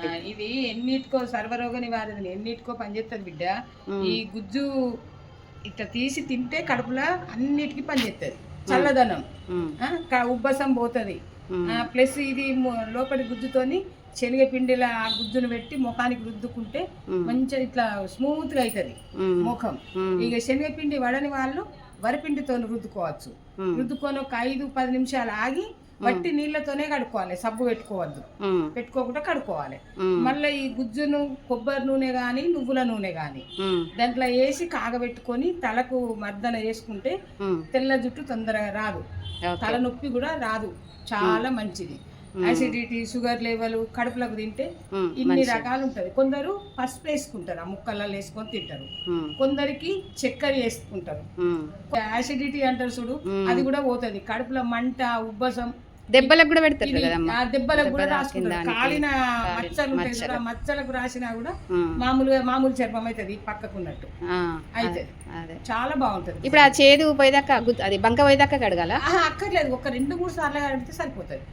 ఒకటి. ఇది ఎన్నిటికో సర్వరోగ నివారణ ఎన్నిటికో పనిచేస్తుంది బిడ్డ. ఈ గుజ్జు ఇట్లా తీసి తింటే కడుపులో అన్నిటికీ పనిచేస్తుంది. చల్లదనం, ఉబ్బసం పోతుంది. ప్లస్ ఇది లోపలి గుజ్జుతోని శనగపిండిల ఆ గుజ్జును పెట్టి ముఖానికి రుద్దుకుంటే మంచిగా ఇట్లా స్మూత్ గా అవుతుంది ముఖం. ఇక శనగపిండి వడని వాళ్ళు వరిపిండితో రుద్దుకోవచ్చు. రుద్దుకొని ఒక 5-10 నిమిషాలు ఆగి వట్టి నీళ్ళతోనే కడుక్కోవాలి, సబ్బు పెట్టుకోవద్దు, పెట్టుకోకుండా కడుక్కోవాలి. మళ్ళీ ఈ గుజ్జును కొబ్బరి నూనె గాని నువ్వుల నూనె గాని దాంట్లో వేసి కాగబెట్టుకొని తలకు మర్దన వేసుకుంటే తెల్ల జుట్టు తొందరగా రాదు, తలనొప్పి కూడా రాదు. చాలా మంచిది. యాసిడిటీ, షుగర్ లెవెల్ కడుపులకు తింటే ఇన్ని రకాలు ఉంటది. కొందరు పసుపు వేసుకుంటారు, ఆ ముక్కలలో వేసుకొని తింటారు. కొందరికి చక్కెర వేసుకుంటారు. యాసిడిటీ అంటారు చూడు, అది కూడా పోతుంది. కడుపులో మంట, ఉబ్బసం, దెబ్బలకు కూడా పెడతారు కదమ్మా. దెబ్బలకు కూడా రాసుకుంటారు. కాలిన మచ్చలు ఉంటాయి కదా, మచ్చలకు రాసినా కూడా మామూలు చర్మం అవుతుంది పక్కకున్నట్టు అయితే చాలా బాగుంటది. ఇప్పుడు ఆ చేదు పోయేదాకా అది బంక పోయేదాకా కడగాల? అక్కర్లేదు, ఒక 2-3 సార్లు కడిగితే సరిపోతుంది.